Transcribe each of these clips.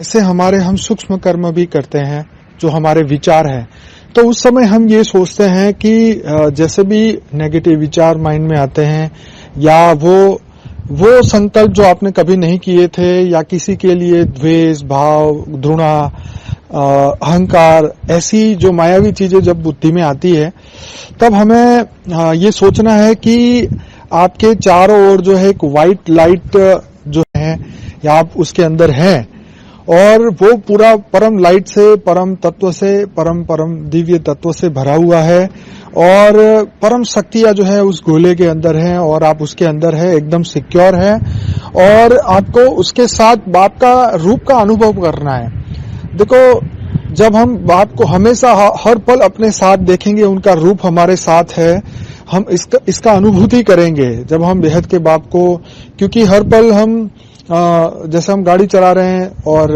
ऐसे हमारे हम सूक्ष्म कर्म भी करते हैं, जो हमारे विचार हैं। तो उस समय हम ये सोचते हैं कि जैसे भी नेगेटिव विचार माइंड में आते हैं या वो संकल्प जो आपने कभी नहीं किए थे या किसी के लिए द्वेष भाव, घृणा, अहंकार, ऐसी जो मायावी चीजें जब बुद्धि में आती है, तब हमें ये सोचना है कि आपके चारों ओर जो है एक व्हाइट लाइट जो है या आप उसके अंदर हैं और वो पूरा परम लाइट से, परम तत्व से, परम दिव्य तत्व से भरा हुआ है और परम शक्तियां जो है उस गोले के अंदर है और आप उसके अंदर है, एकदम सिक्योर है और आपको उसके साथ बाप का रूप का अनुभव करना है। देखो, जब हम बाप को हमेशा हर पल अपने साथ देखेंगे, उनका रूप हमारे साथ है, हम इसका अनुभूति करेंगे जब हम बेहद के बाप को, क्योंकि हर पल हम जैसे हम गाड़ी चला रहे हैं और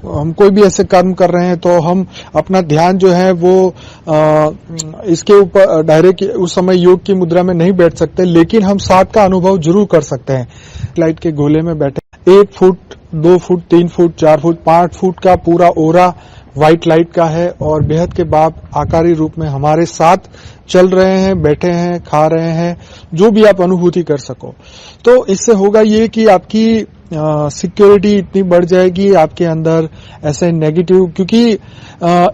हम कोई भी ऐसे कर्म कर रहे हैं तो हम अपना ध्यान जो है वो इसके ऊपर डायरेक्ट उस समय योग की मुद्रा में नहीं बैठ सकते, लेकिन हम साथ का अनुभव जरूर कर सकते हैं। लाइट के गोले में बैठे 1 foot, 2 foot, 3 foot, 4 foot, 5 foot का पूरा ओरा व्हाइट लाइट का है और बेहद के बाप आकारी रूप में हमारे साथ चल रहे हैं, बैठे हैं, खा रहे हैं, जो भी आप अनुभूति कर सको। तो इससे होगा ये कि आपकी सिक्योरिटी इतनी बढ़ जाएगी आपके अंदर ऐसे नेगेटिव, क्योंकि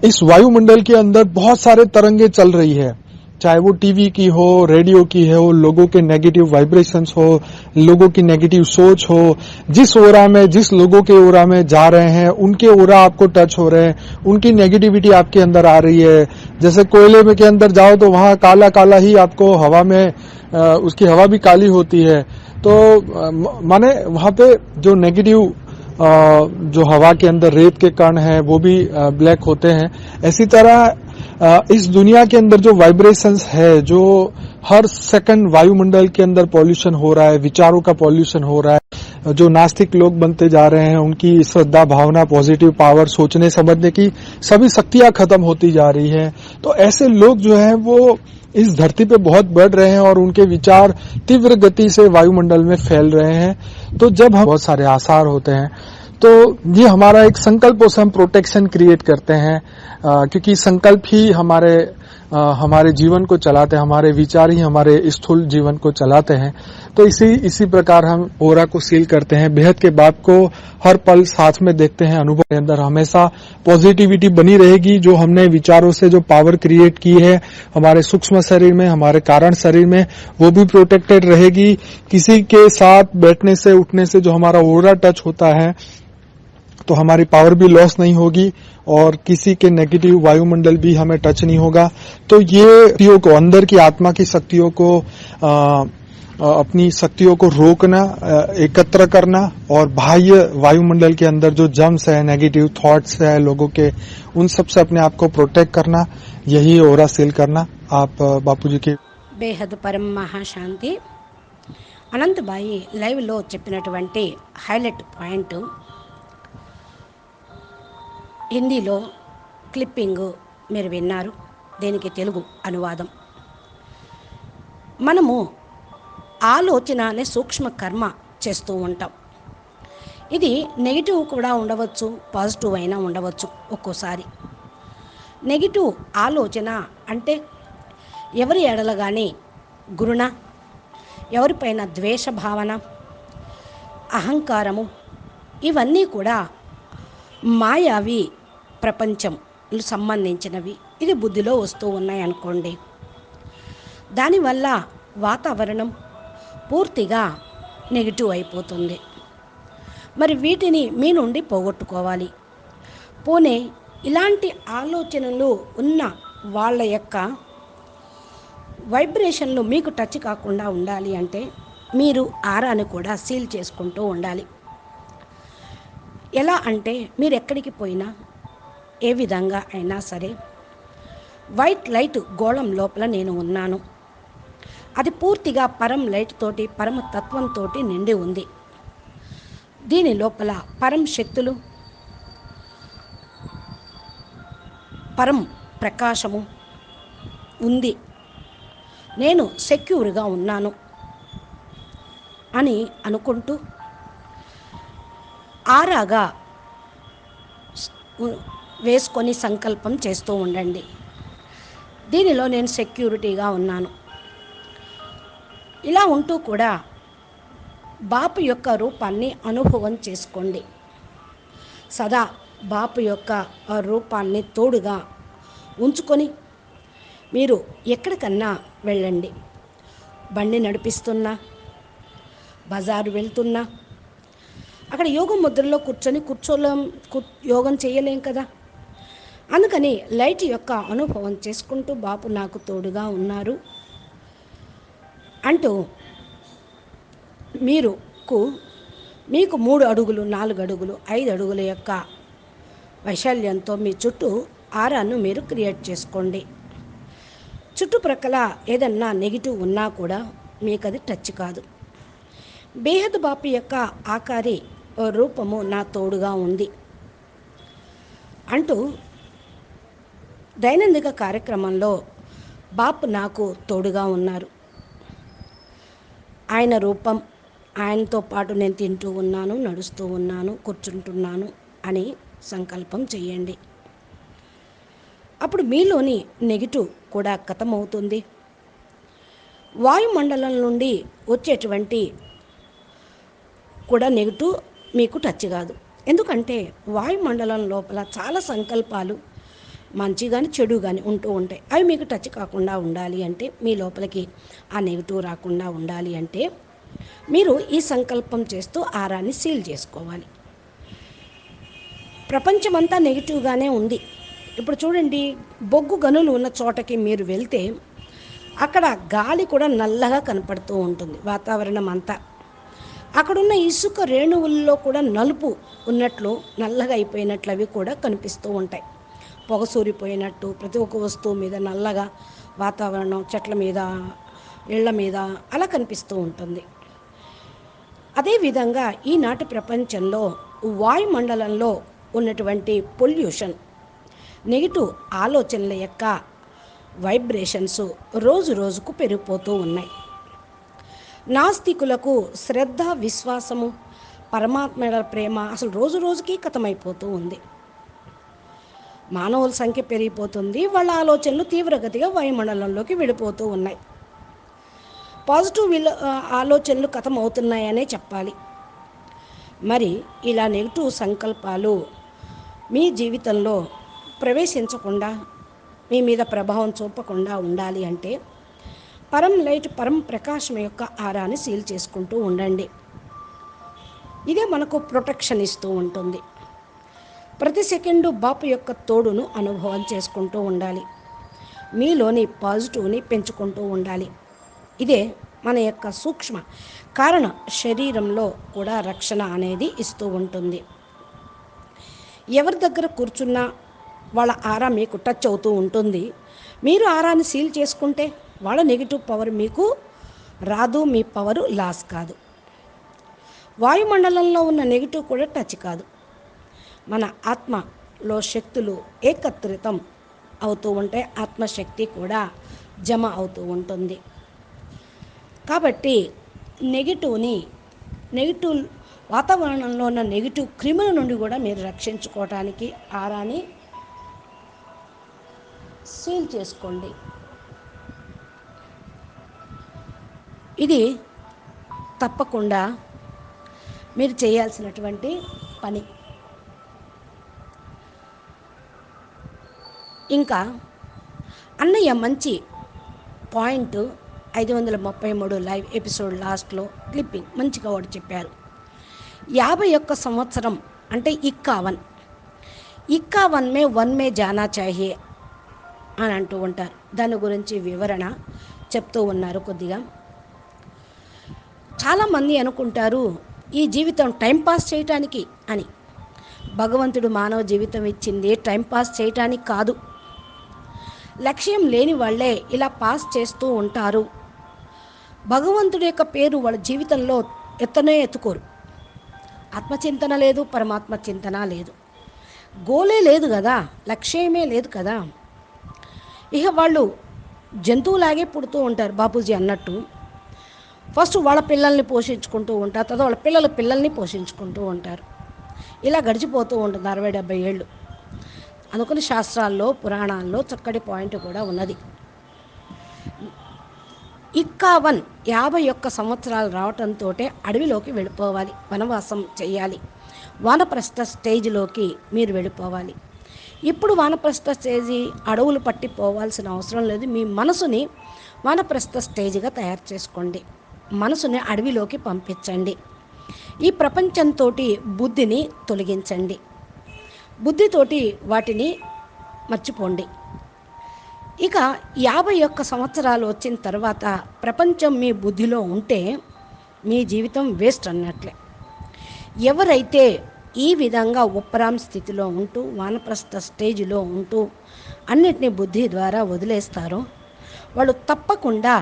इस वायुमंडल के अंदर बहुत सारे तरंगे चल रही है, चाहे वो टीवी की हो, रेडियो की हो, लोगों के नेगेटिव वाइब्रेशंस हो, लोगों की नेगेटिव सोच हो, जिस ओरा में, जिस लोगों के ओरा में जा रहे हैं उनके ओरा आपको टच हो रहे हैं, उनकी नेगेटिविटी आपके अंदर आ रही है। जैसे कोयले में के अंदर जाओ तो वहां काला काला ही आपको हवा में उसकी हवा भी काली होती है, तो माने वहां पे जो नेगेटिव जो हवा के अंदर रेत के कण है वो भी ब्लैक होते हैं। इसी तरह इस दुनिया के अंदर जो वाइब्रेशंस है, जो हर सेकंड वायुमंडल के अंदर पॉल्यूशन हो रहा है, विचारों का पॉल्यूशन हो रहा है, जो नास्तिक लोग बनते जा रहे हैं उनकी श्रद्धा भावना, पॉजिटिव पावर, सोचने समझने की सभी शक्तियां खत्म होती जा रही है। तो ऐसे लोग जो है वो इस धरती पे बहुत बढ़ रहे हैं और उनके विचार तीव्र गति से वायुमंडल में फैल रहे हैं। तो जब हम बहुत सारे आसार होते हैं तो ये हमारा एक संकल्पों से हम प्रोटेक्शन क्रिएट करते हैं, क्योंकि संकल्प ही हमारे जीवन को चलाते हैं, हमारे विचार ही हमारे स्थूल जीवन को चलाते हैं। तो इसी प्रकार हम ओरा को सील करते हैं, बेहद के बाप को हर पल साथ में देखते हैं। अनुभव के अंदर हमेशा पॉजिटिविटी बनी रहेगी, जो हमने विचारों से जो पावर क्रिएट की है हमारे सूक्ष्म शरीर में, हमारे कारण शरीर में, वो भी प्रोटेक्टेड रहेगी। किसी के साथ बैठने से, उठने से जो हमारा ओरा टच होता है तो हमारी पावर भी लॉस नहीं होगी और किसी के नेगेटिव वायुमंडल भी हमें टच नहीं होगा। तो ये शक्तियों को, अंदर की आत्मा की शक्तियों को, अपनी शक्तियों को रोकना, एकत्र करना और बाह्य वायुमंडल के अंदर जो जम्स है, नेगेटिव थॉट्स है लोगों के, उन सब से अपने आप को प्रोटेक्ट करना, यही ओरा सील करना। आप बापूजी की బేహద్ పరమ మహాశాంతి అనంతబాయి లైవ్లో చెప్పినటువంటి హైలైట్ పాయింట్ హిందీలో క్లిప్పింగ్ మీరు విన్నారు, దీనికి తెలుగు అనువాదం. మనము ఆలోచన అనే సూక్ష్మ కర్మ చేస్తూ ఉంటాం. ఇది నెగిటివ్ కూడా ఉండవచ్చు, పాజిటివ్ అయినా ఉండవచ్చు. ఒక్కోసారి నెగిటివ్ ఆలోచన అంటే ఎవరి ఎడల కానీ గురుణ, ఎవరిపైన ద్వేష భావన, అహంకారము, ఇవన్నీ కూడా మాయావి ప్రపంచం సంబంధించినవి. ఇది బుద్ధిలో వస్తూ ఉన్నాయి అనుకోండి. దానివల్ల వాతావరణం పూర్తిగా నెగిటివ్ అయిపోతుంది. మరి వీటిని మీ నుండి పోగొట్టుకోవాలి. పోనీ ఇలాంటి ఆలోచనలు ఉన్న వాళ్ళ యొక్క వైబ్రేషన్లు మీకు టచ్ కాకుండా ఉండాలి అంటే మీరు ఆరాని కూడా సీల్ చేసుకుంటూ ఉండాలి. ఎలా అంటే మీరు ఎక్కడికి పోయినా, ఏ విధంగా అయినా సరే, వైట్ లైట్ గోళం లోపల నేను ఉన్నాను, అది పూర్తిగా పరం లైట్ తోటి, పరమ తత్వంతో నిండి ఉంది. దీని లోపల పరం శక్తులు, పరం ప్రకాశము ఉంది, నేను సెక్యూర్గా ఉన్నాను అని అనుకుంటూ ఆరాగా ఉ- వేసుకొని సంకల్పం చేస్తూ ఉండండి. దీనిలో నేను సెక్యూరిటీగా ఉన్నాను. ఇలా ఉంటూ కూడా బాపు యొక్క రూపాన్ని అనుభవం చేసుకోండి. సదా బాపు యొక్క ఆ రూపాన్ని తోడుగా ఉంచుకొని మీరు ఎక్కడికన్నా వెళ్ళండి. బండి నడిపిస్తున్నా, బజారు వెళ్తున్నా, అక్కడ యోగ ముద్రలో కూర్చోలేం, యోగం చేయలేం కదా. అందుకని లైట్ యొక్క అనుభవం చేసుకుంటూ బాపు నాకు తోడుగా ఉన్నారు అంటూ మీకు 3 అడుగులు, 4 అడుగులు, 5 అడుగుల యొక్క వైశాల్యంతో మీ చుట్టూ ఆరాను మీరు క్రియేట్ చేసుకోండి. చుట్టుప్రక్కల ఏదన్నా నెగిటివ్ ఉన్నా కూడా మీకు అది టచ్ కాదు. బేహద్ బాపు యొక్క ఆకారి రూపము నా తోడుగా ఉంది అంటూ దైనందిక కార్యక్రమంలో బాపు నాకు తోడుగా ఉన్నారు. ఆయన రూపం, ఆయనతో పాటు నేను తింటూ ఉన్నాను, నడుస్తూ ఉన్నాను, కూర్చుంటున్నాను అని సంకల్పం చేయండి. అప్పుడు మీలోని నెగిటివ్ కూడా ఖతమవుతుంది. వాయుమండలం నుండి వచ్చేటువంటి కూడా నెగిటివ్ మీకు టచ్ కాదు. ఎందుకంటే వాయుమండలం లోపల చాలా సంకల్పాలు మంచి కానీ చెడు కానీ ఉంటూ ఉంటాయి. అవి మీకు టచ్ కాకుండా ఉండాలి అంటే, మీ లోపలికి ఆ నెగిటివ్ రాకుండా ఉండాలి అంటే మీరు ఈ సంకల్పం చేస్తూ ఆరాన్ని సీల్ చేసుకోవాలి. ప్రపంచమంతా నెగిటివ్గానే ఉంది. ఇప్పుడు చూడండి, బొగ్గు గనులు ఉన్న చోటకి మీరు వెళ్తే అక్కడ గాలి కూడా నల్లగా కనపడుతూ ఉంటుంది. వాతావరణం అంతా అక్కడున్న ఇసుక రేణువుల్లో కూడా నలుపు ఉన్నట్లు, నల్లగా అయిపోయినట్లు అవి కూడా కనిపిస్తూ ఉంటాయి. పొగ సూరిపోయినట్టు ప్రతి ఒక్క వస్తువు మీద నల్లగా వాతావరణం, చెట్ల మీద, ఇళ్ల మీద అలా కనిపిస్తూ ఉంటుంది. అదేవిధంగా ఈనాటి ప్రపంచంలో వాయుమండలంలో ఉన్నటువంటి పొల్యూషన్, నెగిటివ్ ఆలోచనల యొక్క వైబ్రేషన్స్ రోజు రోజుకు పెరిగిపోతూ ఉన్నాయి. నాస్తికులకు శ్రద్ధ, విశ్వాసము, పరమాత్మ ప్రేమ అసలు రోజు రోజుకి కథమైపోతూ ఉంది. మానవుల సంఖ్య పెరిగిపోతుంది. వాళ్ళ ఆలోచనలు తీవ్రగతిగా వాయుమండలంలోకి వెళ్ళిపోతూ ఉన్నాయి. పాజిటివ్ ఆలోచనలు కథమవుతున్నాయనే చెప్పాలి. మరి ఇలా నెగిటివ్ సంకల్పాలు మీ జీవితంలో ప్రవేశించకుండా, మీ మీద ప్రభావం చూపకుండా ఉండాలి అంటే పరం లైట్, పరం ప్రకాశం యొక్క ఆరాని సీల్ చేసుకుంటూ ఉండండి. ఇదే మనకు ప్రొటెక్షన్ ఇస్తూ ఉంటుంది. ప్రతి సెకండు బాపు యొక్క తోడును అనుభవం చేసుకుంటూ ఉండాలి. మీలోని పాజిటివ్ని పెంచుకుంటూ ఉండాలి. ఇదే మన యొక్క సూక్ష్మ కారణ శరీరంలో కూడా రక్షణ అనేది ఇస్తూ ఉంటుంది. ఎవరి దగ్గర కూర్చున్నా వాళ్ళ ఆరా మీకు టచ్ అవుతూ ఉంటుంది. మీరు ఆరాని సీల్ చేసుకుంటే వాళ్ళ నెగిటివ్ పవర్ మీకు రాదు, మీ పవరు లాస్ కాదు. వాయుమండలంలో ఉన్న నెగిటివ్ కూడా టచ్ కాదు. మన ఆత్మలో శక్తులు ఏకత్రితం అవుతూ ఉంటే ఆత్మశక్తి కూడా జమ అవుతూ ఉంటుంది. కాబట్టి నెగిటివ్ వాతావరణంలో ఉన్న నెగిటివ్ క్రిముల నుండి కూడా మీరు రక్షించుకోవడానికి ఆరాని సీల్ చేసుకోండి. ఇది తప్పకుండా మీరు చేయాల్సినటువంటి పని. ఇంకా అన్నయ్య మంచి పాయింట్ 533 లైవ్ ఎపిసోడ్ లాస్ట్లో క్లిప్పింగ్ మంచిగా ఒకటి చెప్పారు. 51 సంవత్సరం అంటే 51 మే 1 మే జానా చాహియే అని అంటూ ఉంటారు. దాని గురించి వివరణ చెప్తూ ఉన్నారు కొద్దిగా. చాలామంది అనుకుంటారు ఈ జీవితం టైంపాస్ చేయటానికి అని. భగవంతుడు మానవ జీవితం ఇచ్చింది టైంపాస్ చేయటానికి కాదు. లక్ష్యం లేని వాళ్ళే ఇలా పాస్ చేస్తూ ఉంటారు. భగవంతుడి యొక్క పేరు వాళ్ళ జీవితంలో ఎత్తుకోరు. ఆత్మచింతన లేదు, పరమాత్మ చింతన లేదు, గోలే లేదు కదా, లక్ష్యమే లేదు కదా. ఇక వాళ్ళు జంతువులాగే పుడుతూ ఉంటారు. బాపూజీ అన్నట్టు ఫస్ట్ వాళ్ళ పిల్లల్ని పోషించుకుంటూ ఉంటారు, తర్వాత వాళ్ళ పిల్లల్ని పోషించుకుంటూ ఉంటారు. ఇలా గడిచిపోతూ ఉంటుంది 60-70 ఏళ్ళు. అనుకుని శాస్త్రాల్లో పురాణాల్లో చక్కటి పాయింట్ కూడా ఉన్నది. 51 సంవత్సరాలు రావటంతో అడవిలోకి వెళ్ళిపోవాలి, వనవాసం చేయాలి. వానప్రస్థ స్టేజ్లోకి మీరు వెళ్ళిపోవాలి. ఇప్పుడు వానప్రస్థ స్టేజీ అడవులు పట్టిపోవాల్సిన అవసరం లేదు. మీ మనసుని వానప్రస్థ స్టేజ్గా తయారు చేసుకోండి. మనసుని అడవిలోకి పంపించండి. ఈ ప్రపంచంతో బుద్ధిని తొలగించండి. బుద్ధితోటి వాటిని మర్చిపోండి. ఇక 51 సంవత్సరాలు వచ్చిన తర్వాత ప్రపంచం మీ బుద్ధిలో ఉంటే మీ జీవితం వేస్ట్ అన్నట్లే. ఎవరైతే ఈ విధంగా ఉప్పరాం స్థితిలో ఉంటూ వానప్రస్థ స్టేజ్లో ఉంటూ అన్నిటినీ బుద్ధి ద్వారా వదిలేస్తారో వాళ్ళు తప్పకుండా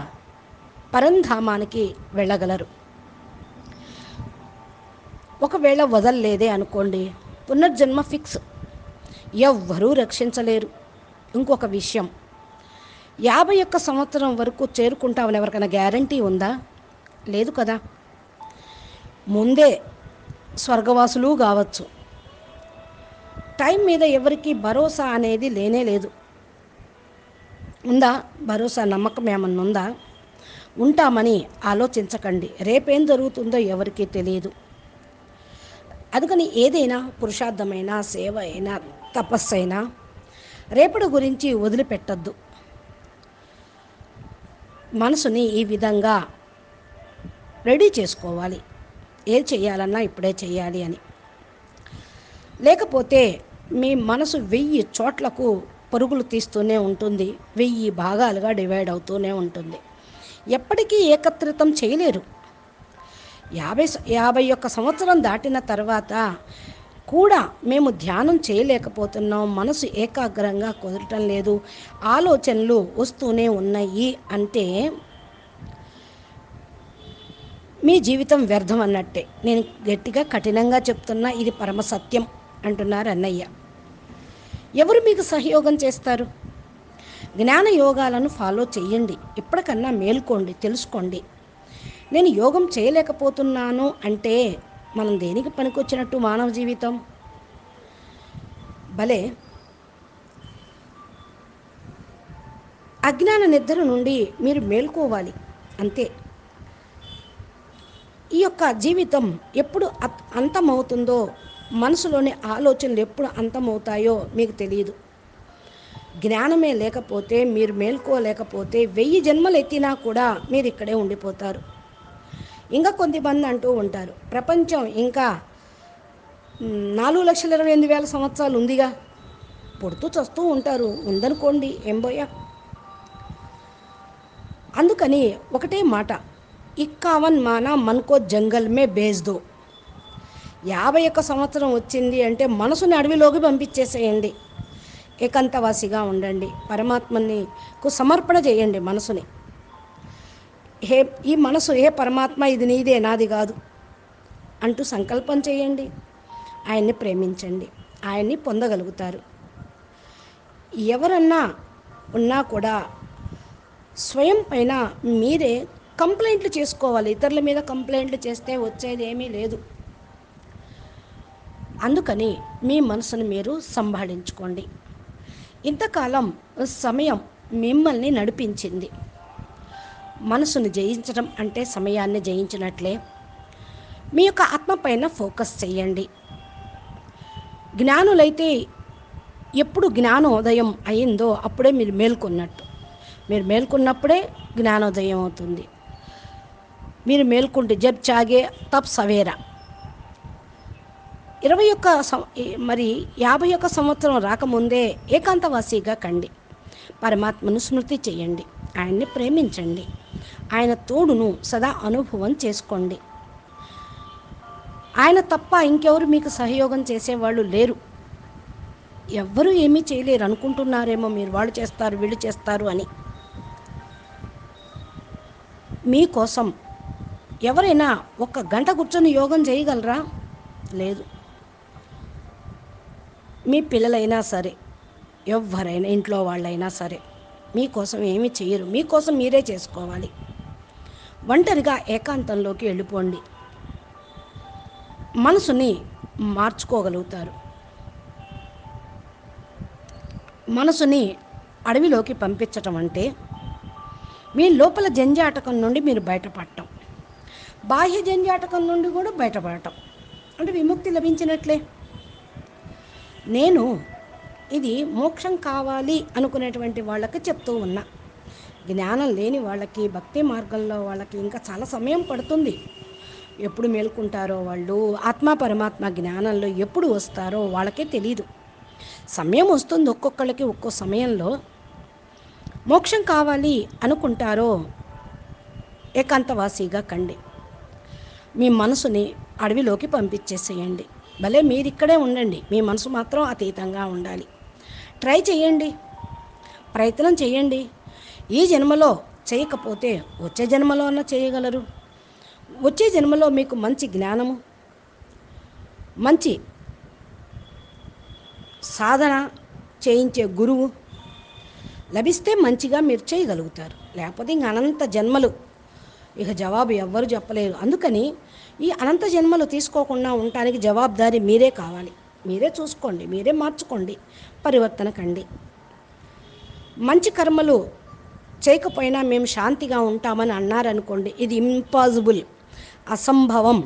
పరంధామానికి వెళ్ళగలరు. ఒకవేళ వదలలేదే అనుకోండి, పునర్జన్మ ఫిక్స్, ఎవ్వరూ రక్షించలేరు. ఇంకొక విషయం, 51 సంవత్సరం వరకు చేరుకుంటామని ఎవరికైనా గ్యారంటీ ఉందా? లేదు కదా. ముందే స్వర్గవాసులు కావచ్చు. టైం మీద ఎవరికి భరోసా అనేది లేనే లేదు. ఉందా భరోసా? నమ్మకం ఏమన్నా ఉందా? ఉంటామని ఆలోచించకండి. రేపేం జరుగుతుందో ఎవరికీ తెలియదు. అందుకని ఏదైనా పురుషార్థమైనా, సేవ అయినా, తపస్సు అయినా రేపటి గురించి వదిలిపెట్టద్దు. మనసుని ఈ విధంగా రెడీ చేసుకోవాలి. ఏది చేయాలన్నా ఇప్పుడే చేయాలి అని. లేకపోతే మీ మనసు 1000 చోట్లకు పరుగులు తీస్తూనే ఉంటుంది, 1000 భాగాలుగా డివైడ్ అవుతూనే ఉంటుంది. ఎప్పటికీ ఏకత్రితం చేయలేరు. 51 సంవత్సరం దాటిన తర్వాత కూడా మేము ధ్యానం చేయలేకపోతున్నాం, మనసు ఏకాగ్రంగా కుదరటం లేదు, ఆలోచనలు వస్తూనే ఉన్నాయి అంటే మీ జీవితం వ్యర్థం అన్నట్టే. నేను గట్టిగా కఠినంగా చెప్తున్నా, ఇది పరమ సత్యం అంటున్నారు అన్నయ్య. ఎవరు మీకు సహయోగం చేస్తారు? జ్ఞాన యోగాలను ఫాలో చేయండి. ఎప్పటికన్నా మేల్కోండి, తెలుసుకోండి. నేను యోగం చేయలేకపోతున్నాను అంటే మనం దేనికి పనికొచ్చినట్టు మానవ జీవితం? భలే అజ్ఞాన నిద్ర నుండి మీరు మేల్కోవాలి అంతే. ఈ యొక్క జీవితం ఎప్పుడు అంతమవుతుందో, మనసులోని ఆలోచనలు ఎప్పుడు అంతమవుతాయో మీకు తెలియదు. జ్ఞానమే లేకపోతే, మీరు మేల్కోలేకపోతే 1000 జన్మలు ఎత్తినా కూడా మీరు ఇక్కడే ఉండిపోతారు. ఇంకా కొంతమంది అంటూ ఉంటారు, ప్రపంచం ఇంకా 4,28,000 సంవత్సరాలు ఉందిగా, పుడుతూ చస్తూ ఉంటారు, ఉందనుకోండి, ఏం పోయా. అందుకని ఒకటే మాట, 51 మానా మన్కో జంగల్ మే బేజ్ దో. 51 సంవత్సరం వచ్చింది అంటే మనసుని అడవిలోకి పంపించేసేయండి. ఏకాంతవాసిగా ఉండండి. పరమాత్మకు సమర్పణ చేయండి మనసుని. ఈ మనసు, హే పరమాత్మ, ఇది నీదే, నాది కాదు అంటూ సంకల్పం చేయండి. ఆయన్ని ప్రేమించండి. ఆయన్ని పొందగలుగుతారు. ఎవరన్నా ఉన్నా కూడా స్వయం పైన మీరే కంప్లైంట్లు చేసుకోవాలి. ఇతరుల మీద కంప్లైంట్లు చేస్తే వచ్చేది ఏమీ లేదు. అందుకని మీ మనసును మీరు సంభాళించుకోండి. ఇంతకాలం సమయం మిమ్మల్ని నడిపించింది. మనసును జయించడం అంటే సమయాన్ని జయించినట్లే. మీ యొక్క ఆత్మ పైన ఫోకస్ చేయండి. జ్ఞానులైతే ఎప్పుడు జ్ఞానోదయం అయిందో అప్పుడే మీరు మేల్కొన్నట్టు. మీరు మేల్కొన్నప్పుడే జ్ఞానోదయం అవుతుంది. మీరు మేల్కొంటే జబ్ చాగే తబ్ సవేరా. 51 సంవత్సరం రాకముందే ఏకాంతవాసిగా కండి. పరమాత్మను స్మృతి చేయండి. ఆయన్ని ప్రేమించండి. ఆయన తోడును సదా అనుభవం చేసుకోండి. ఆయన తప్ప ఇంకెవరు మీకు సహయోగం చేసేవాళ్ళు లేరు. ఎవ్వరూ ఏమీ చేయలేరు అనుకుంటున్నారేమో మీరు, వాళ్ళు చేస్తారు, వీళ్ళు చేస్తారు అని. మీకోసం ఎవరైనా 1 గంట కూర్చొని యోగం చేయగలరా? లేదు. మీ పిల్లలైనా సరే, ఎవరైనా, ఇంట్లో వాళ్ళైనా సరే మీకోసం ఏమీ చేయరు. మీకోసం మీరే చేసుకోవాలి. ఒంటరిగా ఏకాంతంలోకి వెళ్ళిపోండి. మనసుని మార్చుకోగలుగుతారు. మనసుని అడవిలోకి పంపించటం అంటే మీ లోపల జంజాటకం నుండి మీరు బయటపడటం, బాహ్య జంజాటకం నుండి కూడా బయటపడటం అంటే విముక్తి లభించినట్లే. నేను ఇది మోక్షం కావాలి అనుకునేటువంటి వాళ్ళకి చెప్తూ ఉన్నా. జ్ఞానం లేని వాళ్ళకి, భక్తి మార్గంలో వాళ్ళకి ఇంకా చాలా సమయం పడుతుంది. ఎప్పుడు మేల్కుంటారో వాళ్ళు, ఆత్మ పరమాత్మ జ్ఞానంలో ఎప్పుడు వస్తారో వాళ్ళకే తెలీదు. సమయం వస్తుంది ఒక్కొక్కళ్ళకి ఒక్కో సమయంలో. మోక్షం కావాలి అనుకుంటారో ఏకాంతవాసిగా కండి. మీ మనసుని అడవిలోకి పంపించేసేయండి. భలే మీరు ఇక్కడే ఉండండి, మీ మనసు మాత్రం అతీతంగా ఉండాలి. ట్రై చేయండి, ప్రయత్నం చేయండి. ఈ జన్మలో చేయకపోతే వచ్చే జన్మలో అన్నా చేయగలరు. వచ్చే జన్మలో మీకు మంచి జ్ఞానము, మంచి సాధన చేయించే గురువు లభిస్తే మంచిగా మీరు చేయగలుగుతారు. లేకపోతే ఇంక అనంత జన్మలు, ఇక జవాబు ఎవ్వరు చెప్పలేరు. అందుకని ఈ అనంత జన్మలు తీసుకోకుండా ఉండటానికి జవాబుదారీ మీరే కావాలి. మీరే చూసుకోండి, మీరే మార్చుకోండి, పరివర్తన కండి. మంచి కర్మలు చేయకపోయినా మేము శాంతిగా ఉంటామని అన్నారనుకోండి, ఇది ఇంపాసిబుల్, అసంభవం.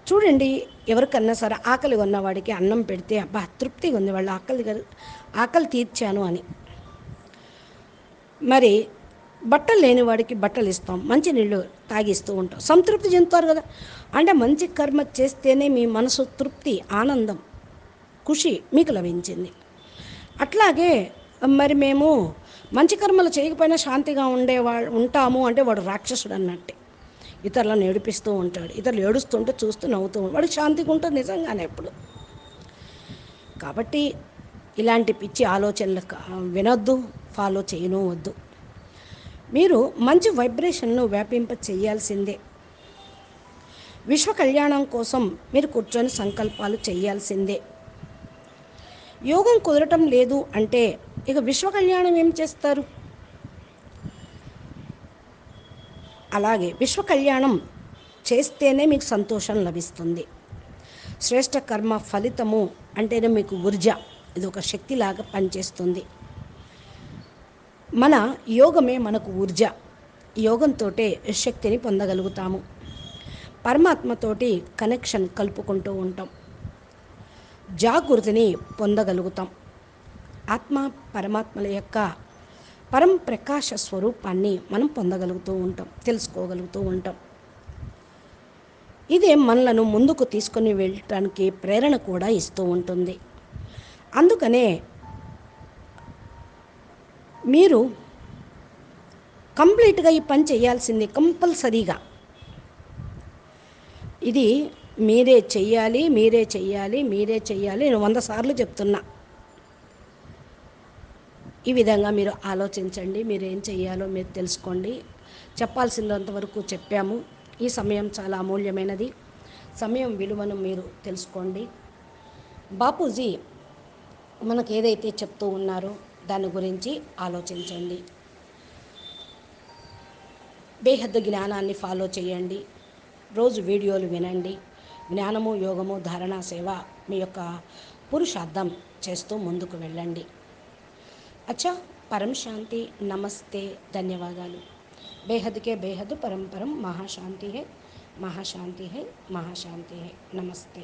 చూడండి, ఎవరికన్నా సరే ఆకలి ఉన్నవాడికి అన్నం పెడితే అబ్బా తృప్తిగా ఉంది, వాళ్ళ ఆకలి తీర్చాను అని. మరి బట్టలు లేని వాడికి బట్టలు ఇస్తాం, మంచి నీళ్ళు తాగిస్తూ ఉంటాం, సంతృప్తి చెందుతారు కదా. అంటే మంచి కర్మ చేస్తేనే మీ మనసు తృప్తి, ఆనందం, ఖుషి మీకు లభించింది. అట్లాగే మరి మేము మంచి కర్మలు చేయకపోయినా శాంతిగా ఉంటాము అంటే వాడు రాక్షసుడు అన్నట్టే. ఇతరులను ఏడిపిస్తూ ఉంటాడు, ఇతరులు ఏడుస్తుంటే చూస్తూ నవ్వుతూ ఉంటాడు, వాడు శాంతిగా ఉంటుంది నిజంగానే ఎప్పుడు. కాబట్టి ఇలాంటి పిచ్చి ఆలోచనలు వినొద్దు, ఫాలో చేయను వద్దు. మీరు మంచి వైబ్రేషన్ను వ్యాపింప చేయాల్సిందే. విశ్వ కళ్యాణం కోసం మీరు కూర్చొని సంకల్పాలు చేయాల్సిందే. యోగం కుదరటం లేదు అంటే ఇక విశ్వ కళ్యాణం ఏం చేస్తారు? అలాగే విశ్వ కళ్యాణం చేస్తేనే మీకు సంతోషం లభిస్తుంది. శ్రేష్ఠ కర్మ ఫలితము అంటేనే మీకు ఊర్జ, ఇది ఒక శక్తిలాగా పనిచేస్తుంది. మన యోగమే మనకు ఊర్జ. యోగంతో శక్తిని పొందగలుగుతాము, పరమాత్మతోటి కనెక్షన్ కలుపుకుంటూ ఉంటాం, జాగృతిని పొందగలుగుతాం. ఆత్మ పరమాత్మల యొక్క పరం ప్రకాశ స్వరూపాన్ని మనం పొందగలుగుతూ ఉంటాం, తెలుసుకోగలుగుతూ ఉంటాం. ఇదే మనలను ముందుకు తీసుకొని వెళ్ళటానికి ప్రేరణ కూడా ఇస్తూ ఉంటుంది. అందుకనే మీరు కంప్లీట్గా ఈ పని చేయాల్సింది, కంపల్సరీగా. ఇది మీరే చెయ్యాలి, మీరే చెయ్యాలి, మీరే చెయ్యాలి. నేను 100 సార్లు చెప్తున్నా. ఈ విధంగా మీరు ఆలోచించండి, మీరేం చెయ్యాలో మీరు తెలుసుకోండి. చెప్పాల్సినంతవరకు చెప్పాము. ఈ సమయం చాలా అమూల్యమైనది. సమయం విలువను మీరు తెలుసుకోండి. బాపూజీ మనకు ఏదైతే చెప్తూ ఉన్నారో దాని గురించి ఆలోచించండి. బేహద్దు జ్ఞానాన్ని ఫాలో చేయండి. రోజు వీడియోలు వినండి. జ్ఞానము, యోగము, ధారణా సేవ మీ యొక్క పురుషార్థం చేస్తూ ముందుకు వెళ్ళండి. అచ్చా, పరం శాంతి. నమస్తే, ధన్యవాదాలు. बेहद के बेहद परम परम महाशांति है, महाशांति है, महाशांति है. नमस्ते.